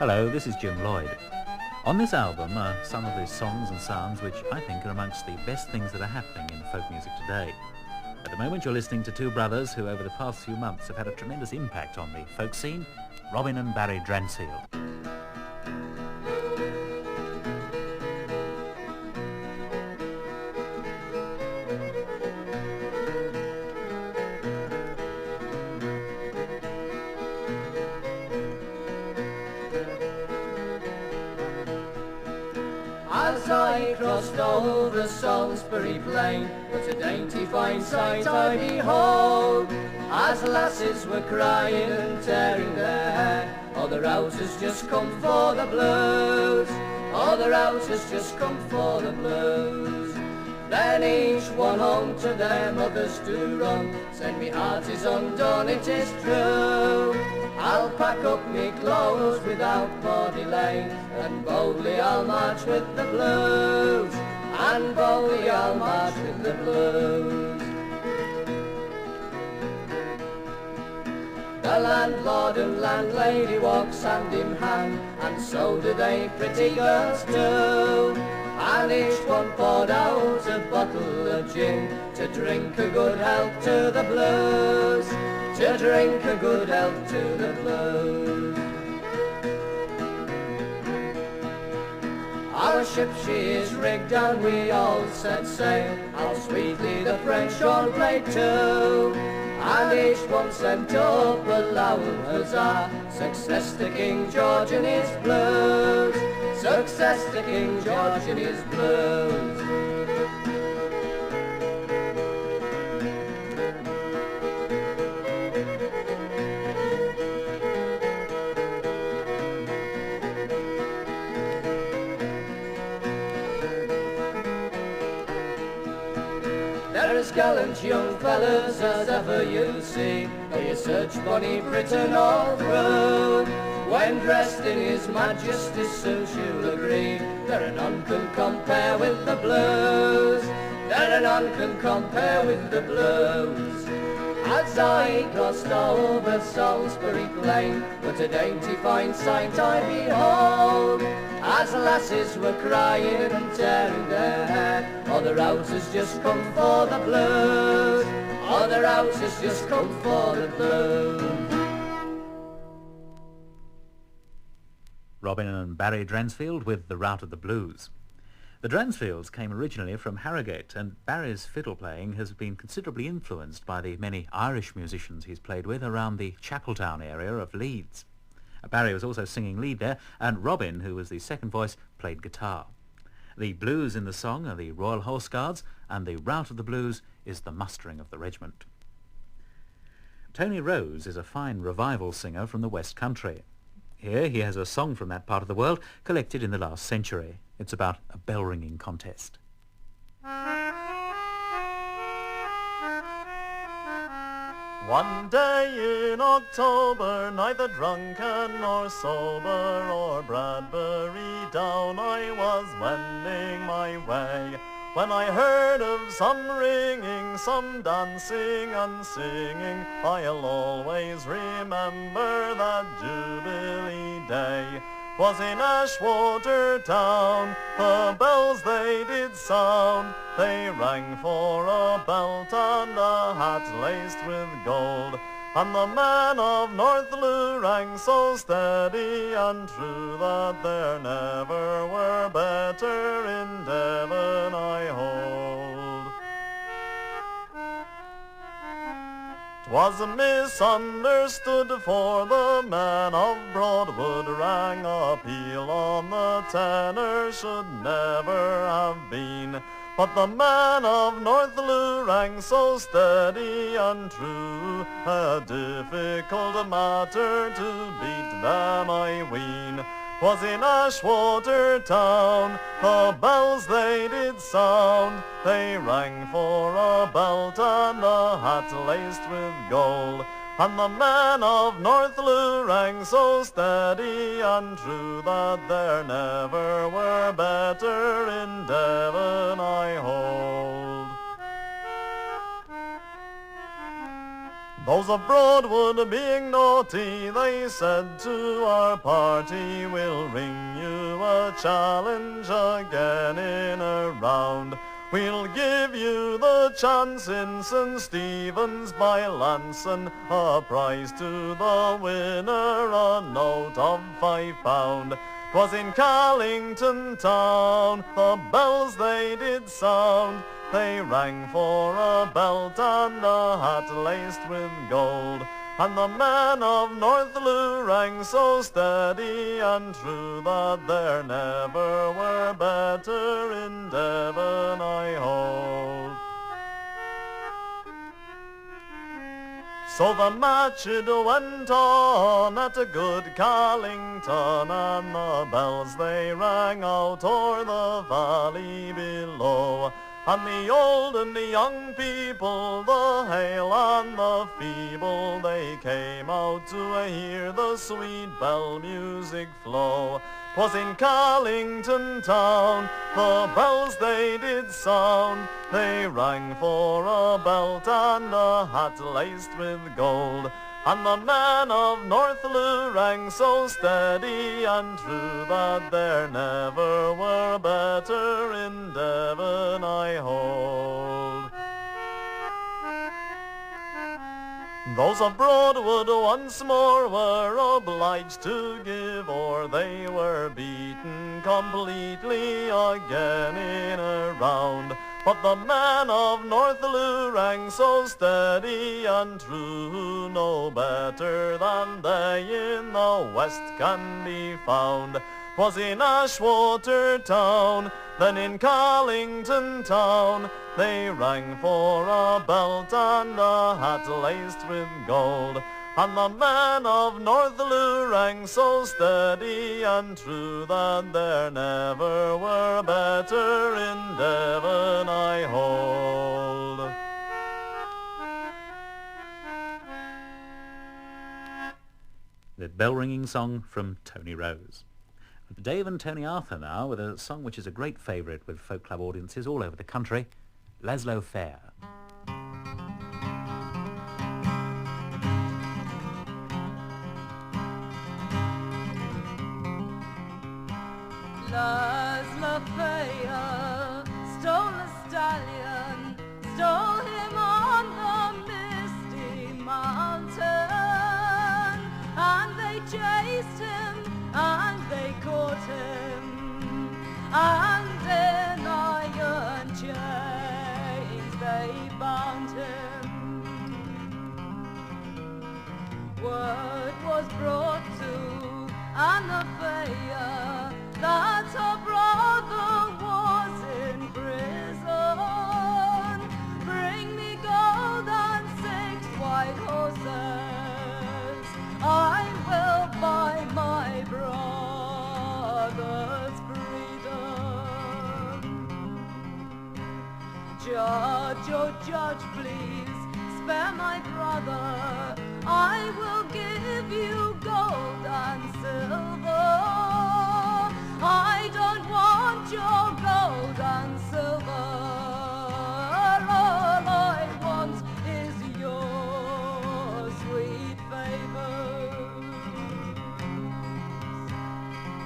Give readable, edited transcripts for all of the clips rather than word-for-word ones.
Hello, this is Jim Lloyd. On this album are some of the songs and sounds which I think are amongst the best things that are happening in folk music today. At the moment you're listening to two brothers who over the past few months have had a tremendous impact on the folk scene, Robin and Barry Dransfield. As I crossed over Salisbury plain, what a dainty fine sight I behold, as lasses were crying and tearing their hair. Oh, the Rout has just come for the blues, oh, the Rout has just come for the blues. Then each one home to their mothers to run, said me heart is undone, it is true. I'll pack up me clothes without more delay, and boldly I'll march with the blues, and boldly I'll march with the blues. The landlord and landlady walk hand in hand, and so do they pretty girls too. And each one poured out a bottle of gin to drink a good health to the blues, to drink a good health to the blues. Our ship she is rigged and we all set sail, how sweetly the French horn played too. And each one sent up a loud huzzah, success to King George and his blues, success to King George and his blues. They're as gallant young fellas as ever you see, though you search bonny Britain all through. When dressed in his majesty's suit you'll agree, there none can compare with the blues, there none can compare with the blues. As I crossed over Salisbury plain, what a dainty fine sight I behold, as lasses were crying and tearing their hair. Oh, the Rout has just come for the blues, oh, the Rout has just come for the blues. Robin and Barry Dransfield with the Rout of the Blues. The Dransfields came originally from Harrogate, and Barry's fiddle playing has been considerably influenced by the many Irish musicians he's played with around the Chapeltown area of Leeds. Barry was also singing lead there, and Robin, who was the second voice, played guitar. The blues in the song are the Royal Horse Guards, and the Rout of the Blues is the mustering of the regiment. Toni Rose is a fine revival singer from the West Country. Here he has a song from that part of the world collected in the last century. It's about a bell-ringing contest. One day in October, neither drunken nor sober, or Bradbury down, I was wending my way, when I heard of some ringing, some dancing and singing. I'll always remember that Jubilee Day. 'Twas in Ashwater town, the bells they did sound. They rang for a belt and a hat laced with gold. And the men of Northloo rang so steady and true, that there never were better in Devon, I hold. 'Twas misunderstood, for the men of Broadwood rang a peal on the tenor should never have been. But the man of Northloo rang so steady and true, a difficult matter to beat them, I ween. 'Twas in Ashwater town, the bells they did sound. They rang for a belt and a hat laced with gold. And the men of Northloo rang so steady and true, that there never were better in Devon, I hold. Those of Broadwood being naughty, they said to our party, we'll ring you a challenge again in a round. We'll give you the chance in St. Stephen's by Lanson, a prize to the winner, a note of £5. 'Twas in Callington town, the bells they did sound. They rang for a belt and a hat laced with gold. And the men of Northloo rang so steady and true that there never were better in Devon, I hold. So the match it went on at a good Callington, and the bells they rang out o'er the valley below. And the old and the young people, the hale and the feeble, they came out to hear the sweet bell music flow. 'Twas in Callington town, the bells they did sound. They rang for a belt and a hat laced with gold. And the men of Northloo rang so steady and true that there never were better in Devon, I hold. Those of Broadwood once more were obliged to give, or they were beaten completely again in a round. But the men of Northloo rang so steady and true, no better than they in the West can be found. 'Twas in Ashwater town, then in Callington town, they rang for a belt and a hat laced with gold. And the men of Northloo rang so steady and true that there never were better in Devon, I hold. The bell-ringing song from Tony Rose. Dave and Tony Arthur now with a song which is a great favourite with folk club audiences all over the country, Lazlo Feher. Lazlo Feher stole a stallion, stole him on the misty mountain, and they chased him, and they caught him, and in iron chains they bound him. Word was brought to Anna Feher that her brother was in prison. Bring me gold and 6 white horses, I will buy my brother's freedom. Judge, oh judge, please spare my brother, I will give you gold and silver. I don't want your gold and silver, all I want is your sweet favours.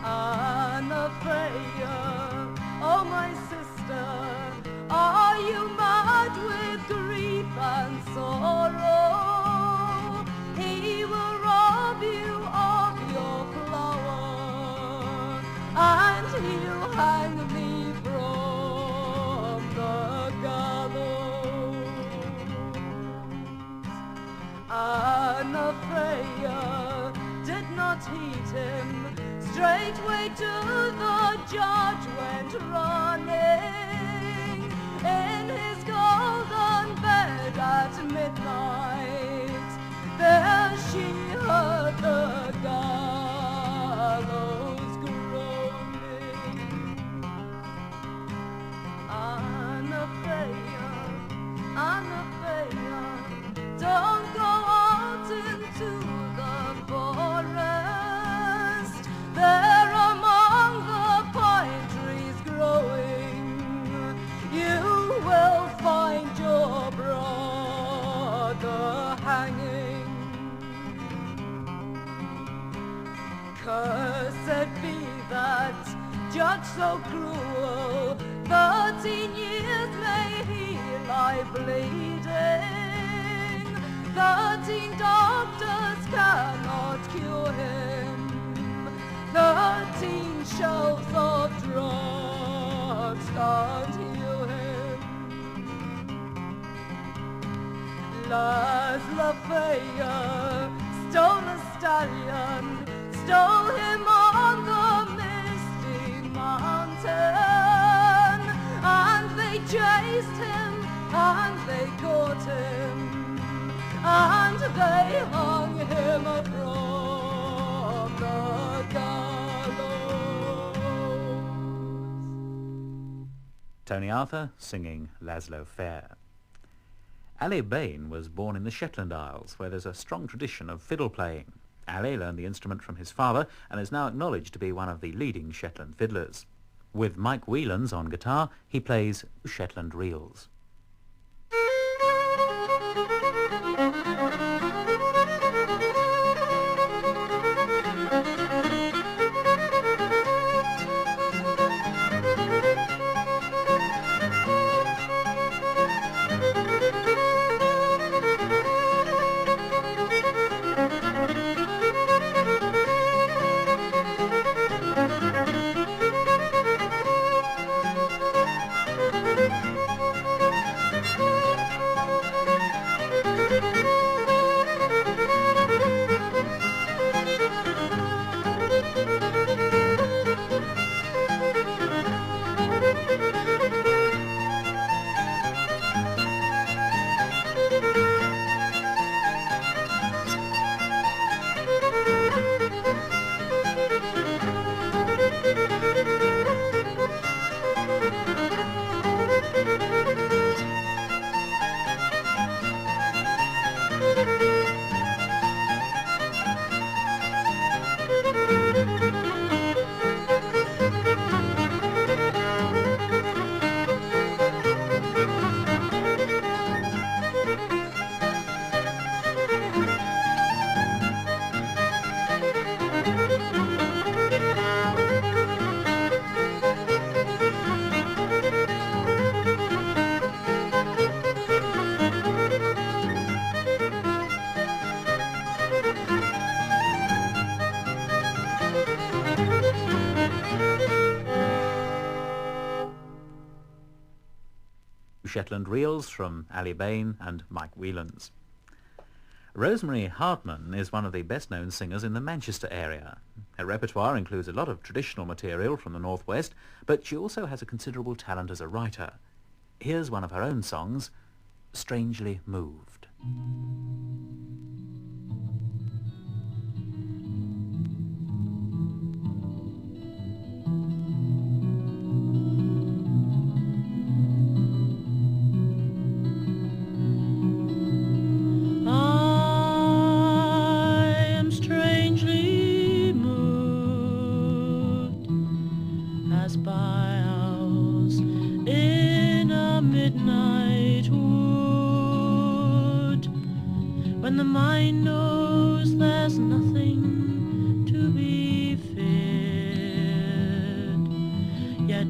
Anna Feher, oh my sister, are you mad with grief and sorrow? He will rob you of your flower, and he'll hang me from the gallows. Anna Feher did not heed him, straightway to the judge went running. In his golden bed at midnight, there she heard the gallows groaning. Anna Feher, don't go out into the forest, there among the pine trees growing, judge so cruel. 13 years may he lie bleeding. 13 doctors cannot cure him. 13 shelves of drugs can't heal him. Lazlo Feher stole a stallion, stole him on the misty mountain, and they chased him, and they caught him, and they hung him from the gallows. Tony Arthur singing Lazlo Feher. Ali Bain was born in the Shetland Isles, where there's a strong tradition of fiddle playing. Ali learned the instrument from his father and is now acknowledged to be one of the leading Shetland fiddlers. With Mike Whellans on guitar, he plays Shetland reels. Shetland reels from Ali Bain and Mike Whellans. Rosemary Hardman is one of the best-known singers in the Manchester area. Her repertoire includes a lot of traditional material from the northwest, but she also has a considerable talent as a writer. Here's one of her own songs, Strangely Moved.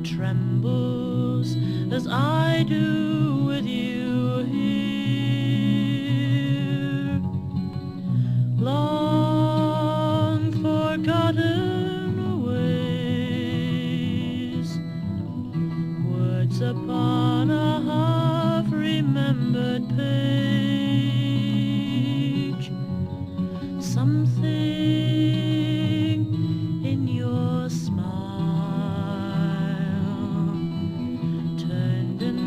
Trembles as I do with you here, long forgotten ways, words upon a half-remembered page, something in your smile turned in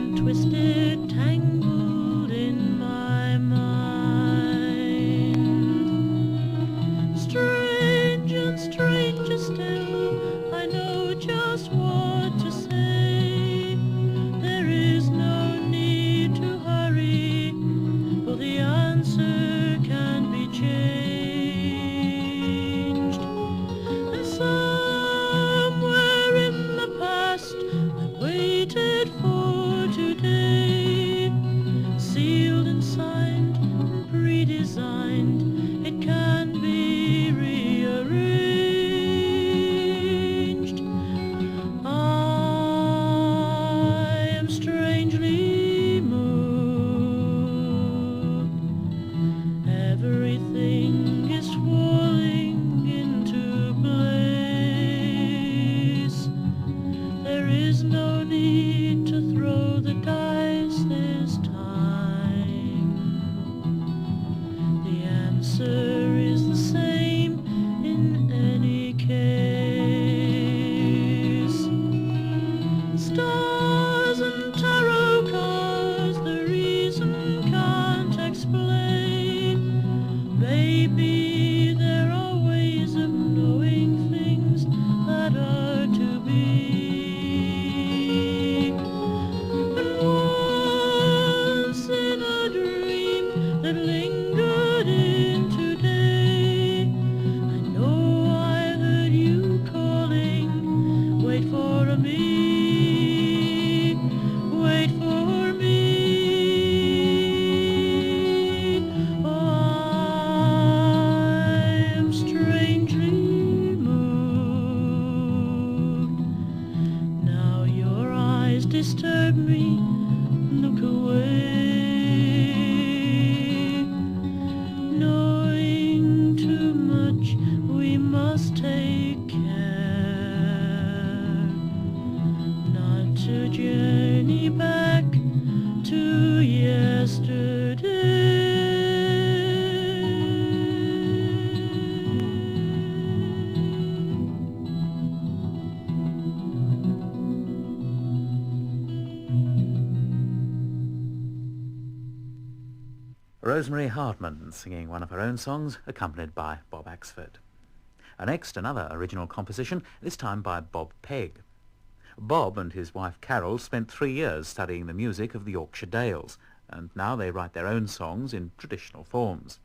yesterday. Rosemary Hardman singing one of her own songs, accompanied by Bob Axford. Next, another original composition, this time by Bob Pegg. Bob and his wife Carole spent 3 years studying the music of the Yorkshire Dales, and now they write their own songs in traditional forms.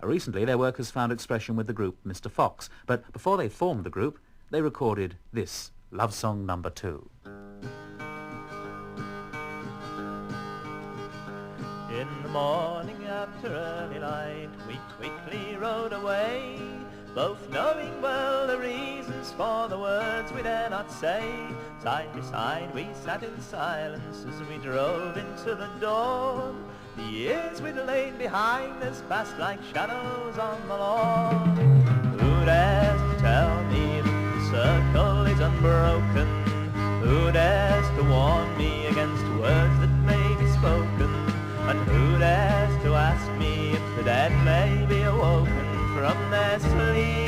Recently their work has found expression with the group Mr. Fox, but before they formed the group, they recorded this, Love Song Number 2. In the morning after early light, we quickly rode away, both knowing well the reasons for the words we dare not say. Side by side we sat in silence as we drove into the dawn. The years we'd laid behind us passed like shadows on the lawn. Who dares to tell me that the circle is unbroken? Who dares to warn me against words that may be spoken? And who dares to ask me if the dead may be awoken from their sleep?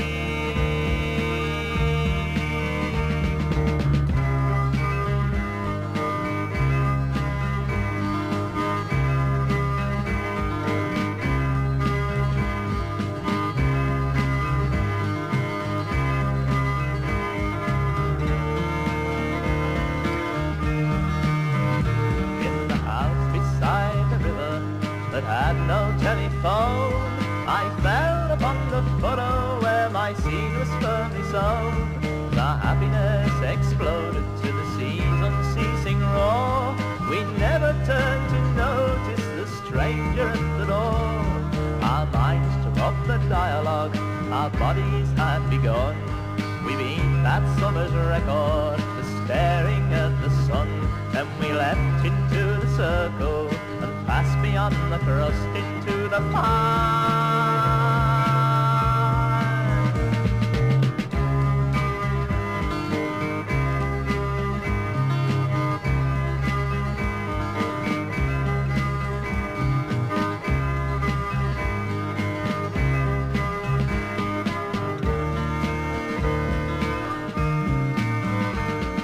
Had no telephone, I fell upon the furrow where my seed was firmly sown. The happiness exploded to the sea's unceasing roar. We never turned to notice the stranger at the door. Our minds took up the dialogue, our bodies had begun. We beat that summer's record for staring at the sun. Then we leapt into the circle and passed beyond the crust into the fire.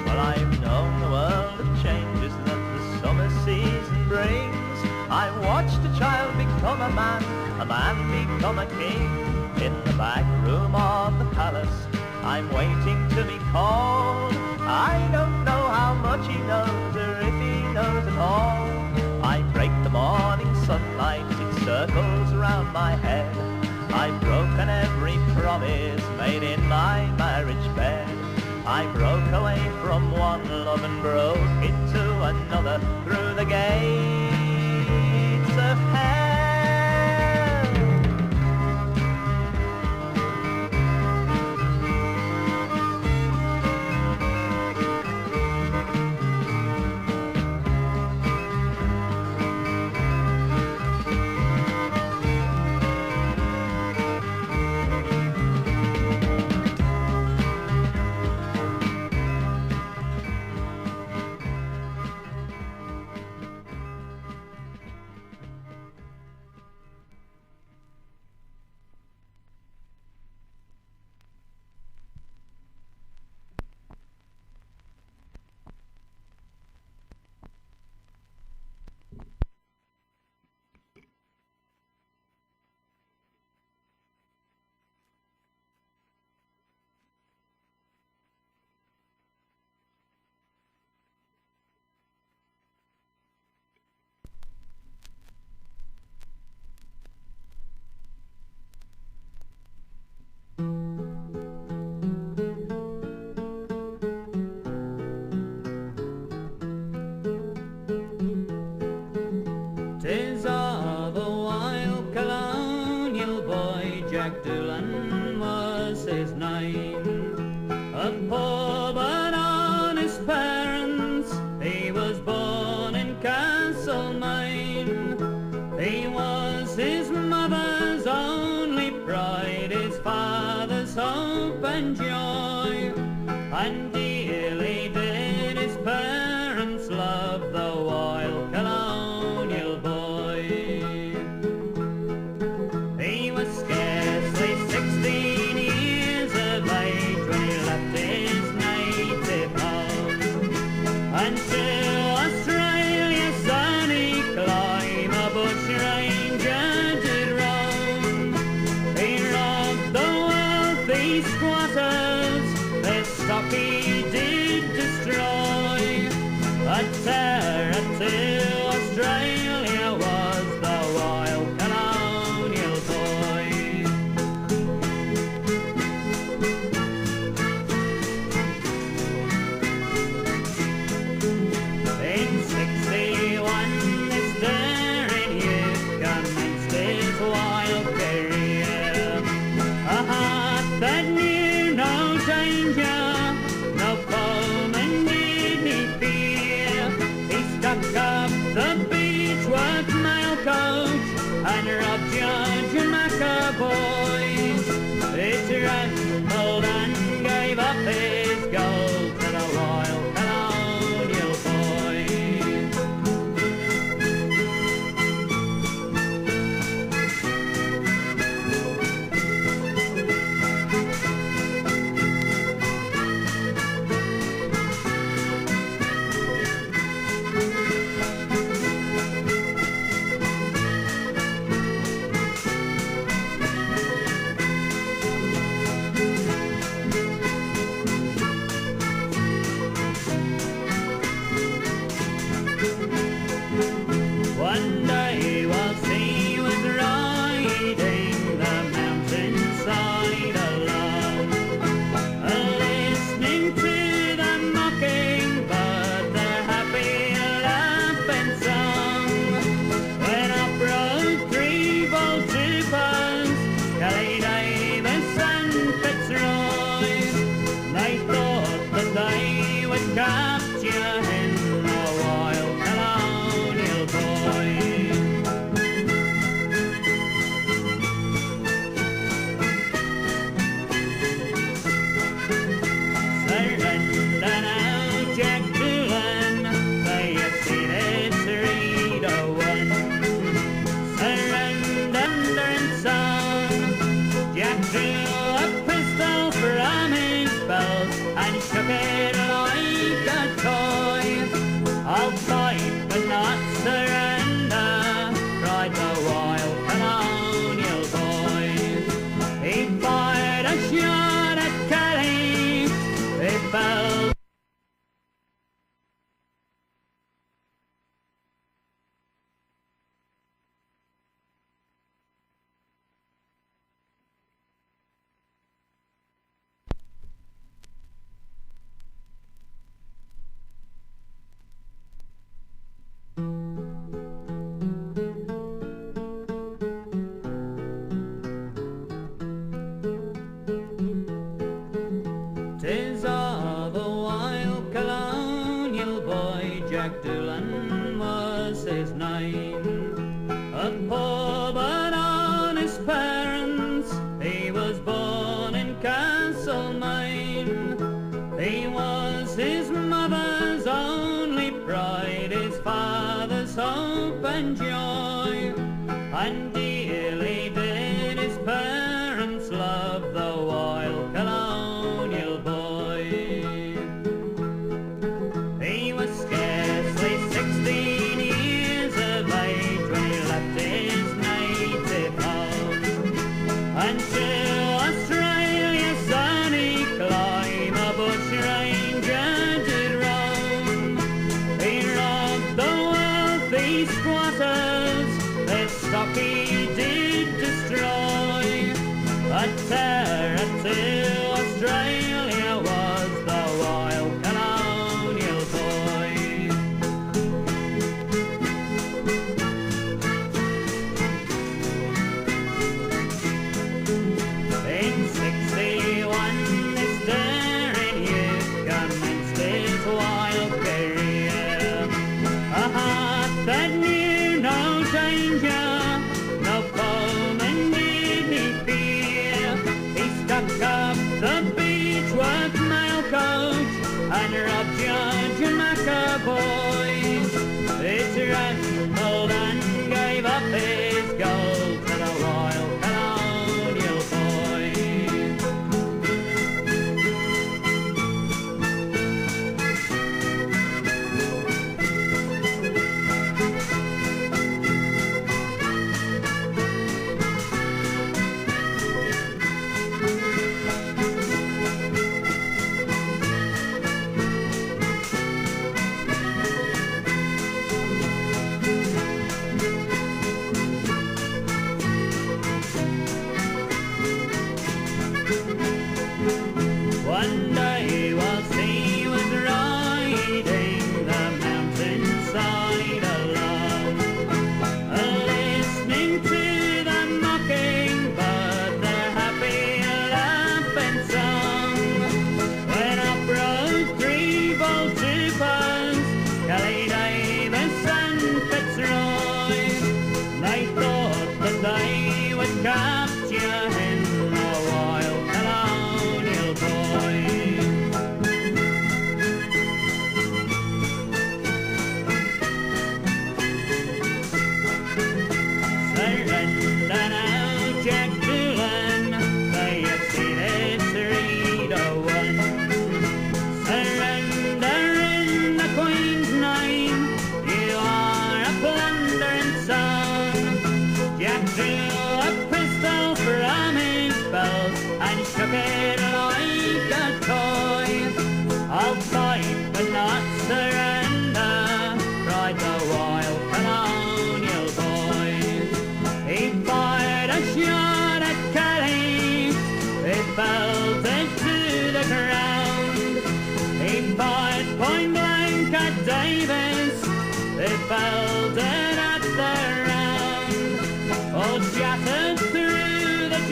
Well, I've known the world of changes that the summer season brings. I watched a child become a man become a king. In the back room of the palace, I'm waiting to be called. I don't know how much he knows or if he knows at all. I break the morning sunlight, it circles around my head. I've broken every promise made in my marriage bed. I broke away from one love and broke into another through the gates of hell. Tis of a wild colonial boy, Jack Doolan was his name. A poor but honest parents, he was born in Castlemaine. He was his mother's only pride, his father's hope and joy, and dearly did his parents love the wild colonial boy. coach and robbed Judge and McAvoy. It rambled and gave up his gold to the Royal Colonial One day whilst he was riding the mountainside alone, listening to the mockingbird, their happy laughing song, when up rode three bold troopers, Kelly, Davis and Fitzroy. They thought that they would capture him, the wild colonial boy. Surrender now, Jack Doolan, they have seen it read a one. Surrender and son, Jack drew a pistol from his belt and shook it like a toy. I'll fight but not surrender, cried the wild colonial boy. He fired a shot at Kelly, it fell. Tis of a wild colonial boy, Jack Doolan was his name. A poor but honest parents, he was born in Castlemaine. He was his mother's only pride, his father's hope and joy, and dearly did his parents love the wild colonial boy. He was scarcely 16 years of age when he left his native home, and to Australia's sunny clime a bush ranger did roam. He robbed the wealthy squatters, their stock he did destroy. A terror to Australia was the wild colonial boy. In 61 this daring youth commenced his wild career. A heart that knew no danger, no foeman did he fear. He stuck up the beechwork mail coach and robbed Judge and McAvoy. It rambled and gave up his gold to the Royal Colonial boy.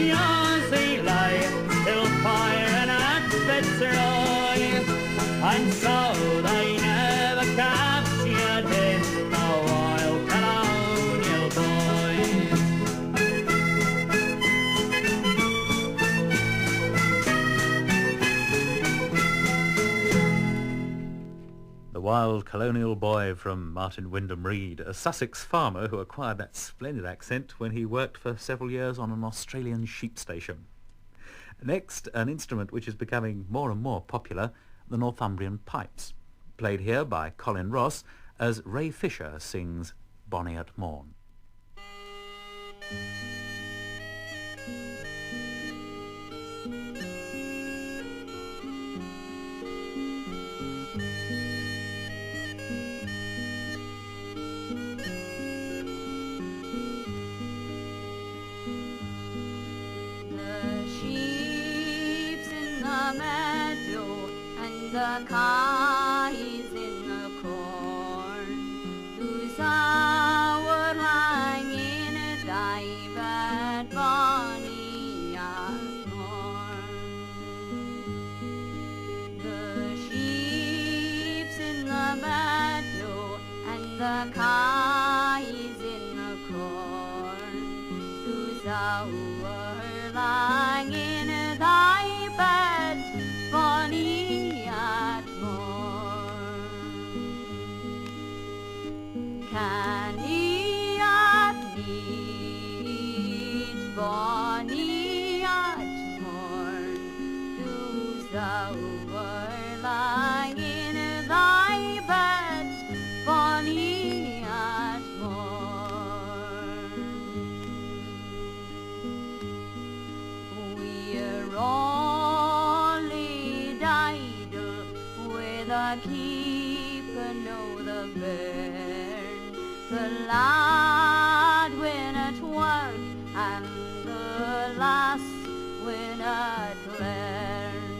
years he lay, still firing at Fitzroy, and so they never captured him, the wild colonial boy. The wild colonial boy from Martyn Wyndham-Read, a Sussex farmer who acquired that splendid accent when he worked for several years on an Australian sheep station. Next, an instrument which is becoming more and more popular, the Northumbrian pipes, played here by Colin Ross as Ray Fisher sings Bonny at Morn. The kye's in the corn, whose hour hanging a dive at Bonny at Morn. The sheep's in the meadow, and the kye's in the corn, whose hour hanging a dive at Bonny at Morn. Canny at need, Bonny at Morn, whose thou were lying in thy bed, Bonny at Morn. We're all laid idle with a keeping o' the bairn, the lad when at work and the lass when at learn.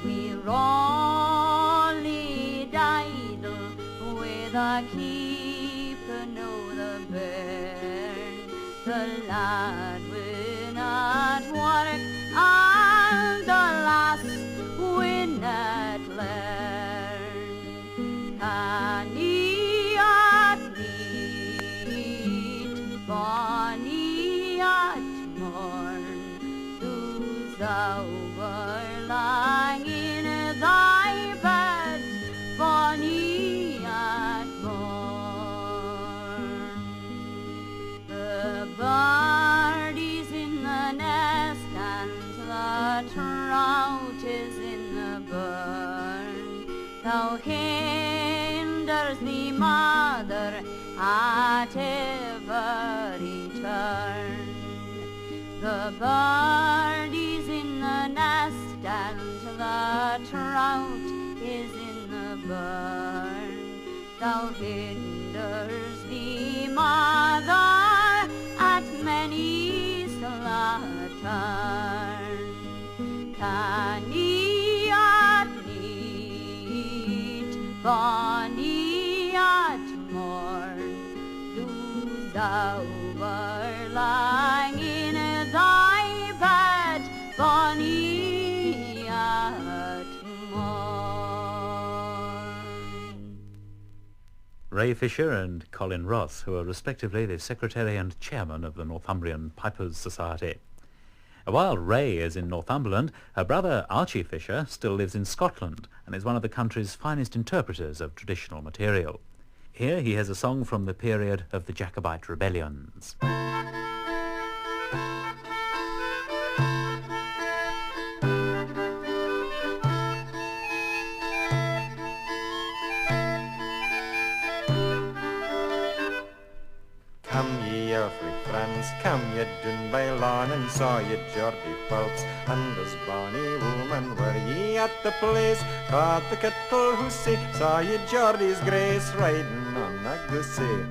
We're all laid idle with a keeping o' the bairn, the lad when at work and the lass when at learn. Canny at need, Bonny at Morn, whose thou were lying in thy bed, Bonny at Morn. The birdie's in the nest and the trout is in the burn. Thou hinders thee, mother, at every turn. The birdie's in the nest and the trout is in the burn. Thou hinders thee, mother, at many's turn. Canny at need, Bonny at Morn, whose thou were lying in thy bed, Bonny at Morn. Ray Fisher and Colin Ross, who are respectively the Secretary and Chairman of the Northumbrian Pipers Society. While Ray is in Northumberland, her brother Archie Fisher still lives in Scotland and is one of the country's finest interpreters of traditional material. Here he has a song from the period of the Jacobite rebellions. Come ye every friends, come ye doon by lawn and saw ye Geordie Phelps and his bonny woman. Were ye at the place called the Kettle Hussy? Saw ye Geordie's grace riding on a goosey?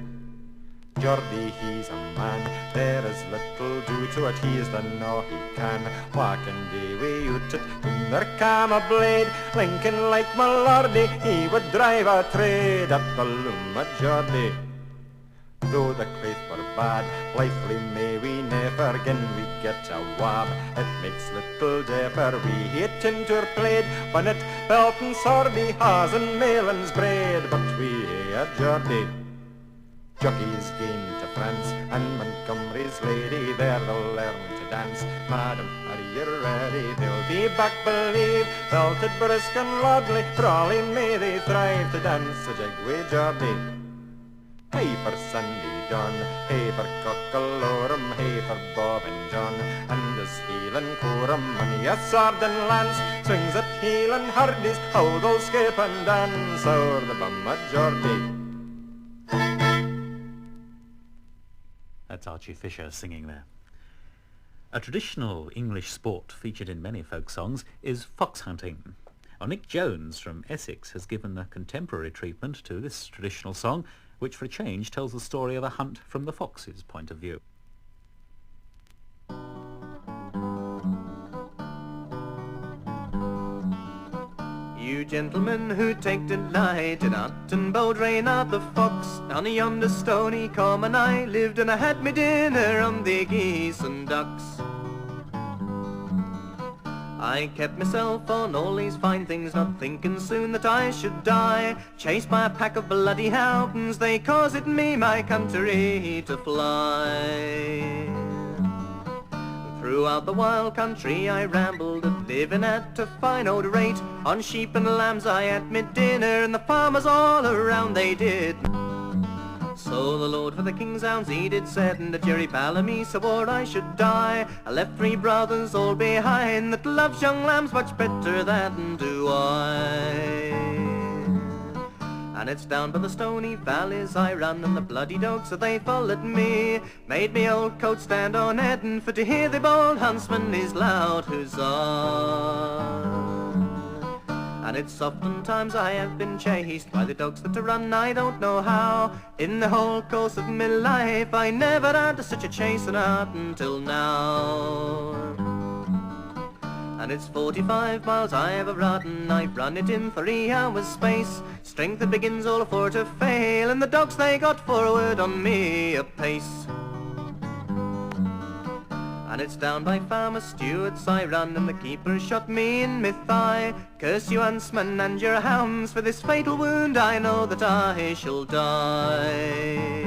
Geordie, he's a man, there is little due to it, he's done all he can. Walking day without it, when there came a blade, Lincoln like my lordy, he would drive a trade at the loom of Geordie. Though the Craith were bad. Blithely may we never gin we get a wab. It makes little differ we hit into our blade, when it belt and sordy has and melons bread. But we hae a journey. Jockeys gain to France, and Montgomery's lady there they'll learn to dance. Madam, are you ready? They'll be back, believe, belted brisk and lordly, brawling may they thrive to dance a jig with Geordie. Hey for Sandy John, hey for Cockalorum, hey for Bob and John, and his heel and coram, and yes, sword and lance, swings at heel and hardies, how they'll skip and dance o'er the bum of Geordie. That's Archie Feher singing there. A traditional English sport featured in many folk songs is fox hunting. Well, Nick Jones from Essex has given a contemporary treatment to this traditional song, which for a change tells the story of a hunt from the fox's point of view. You gentlemen who take delight in hunting bold Reynard the fox, down yonder stony common I lived, and I had me dinner on the geese and ducks. I kept myself on all these fine things, not thinking soon that I should die, chased by a pack of bloody hounds, they caused me my country to fly. Throughout the wild country I rambled, living at a fine old rate. On sheep and lambs I had me dinner, and the farmers all around they did. So the Lord for the King's hounds he did set, and the Jerry Ballamy swore I should die. I left 3 brothers all behind that loves young lambs much better than do I. And it's down by the stony valleys I run, and the bloody dogs they followed me, made me old coat stand on head, and for to hear the bold huntsman his loud huzzah. And it's oftentimes I have been chased by the dogs that run I don't know how. In the whole course of my life I never had such a chasing out until now. And it's 45 miles I have ridden, I've run it in 3 hours space. Strength that begins all for to fail, and the dogs they got forward on me apace. And it's down by Farmer Stewart's I run, and the keeper shot me in my thigh. Curse you huntsman and your hounds, for this fatal wound I know that I shall die.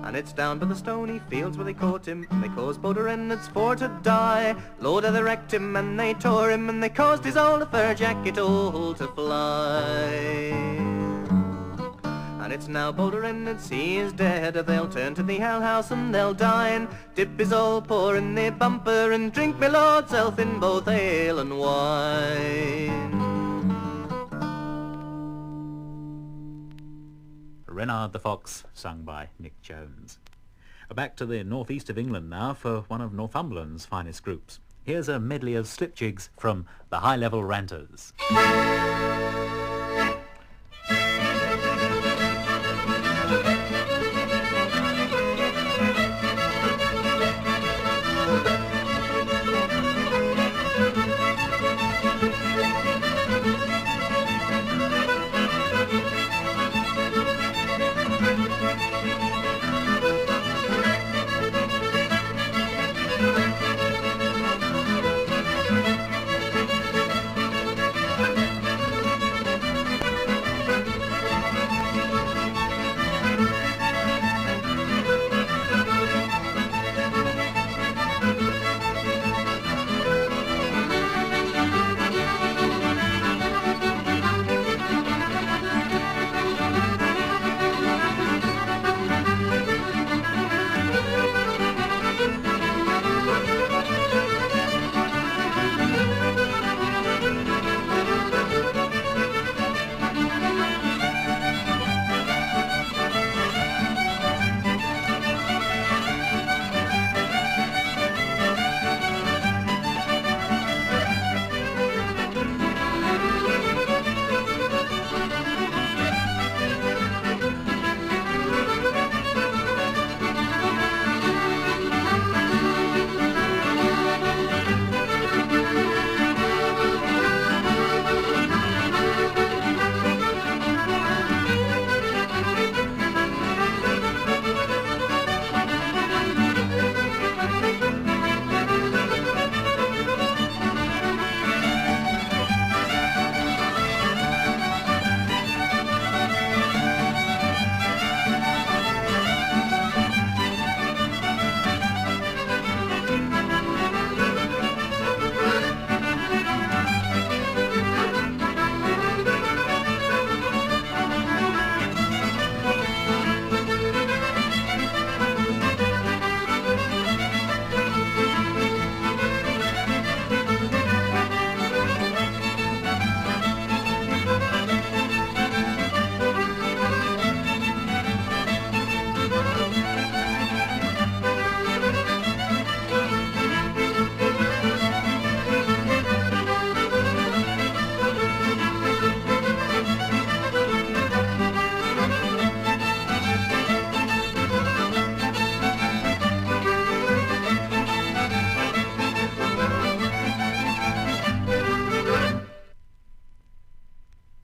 And it's down by the stony fields where they caught him, and they caused both Reynards for to die. Lord, they wrecked him and they tore him, and they caused his old fur jacket all to fly. And it's now bold Reynards, he is dead, they'll turn to the alehouse and they'll dine, dip his old paw in their bumper, and drink my lord's health in both ale and wine. Reynard the Fox, sung by Nick Jones. Back to the northeast of England now for one of Northumberland's finest groups. Here's a medley of slip jigs from the high-level Ranters.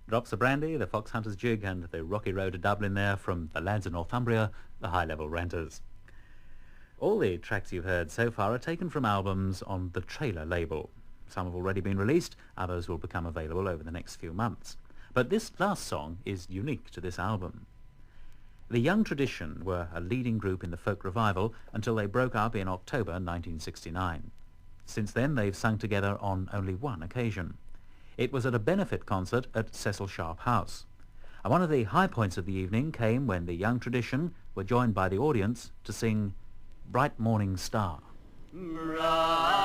Drops of Brandy, the Foxhunter's Jig, and the rocky road to Dublin there from the lads of Northumbria, the high-level Ranters. All the tracks you've heard so far are taken from albums on the Trailer label. Some have already been released, others will become available over the next few months. But this last song is unique to this album. The Young Tradition were a leading group in the folk revival until they broke up in October 1969. Since then they've sung together on only one occasion. It was at a benefit concert at Cecil Sharp House. And one of the high points of the evening came when the Young Tradition were joined by the audience to sing Bright Morning Star. Bright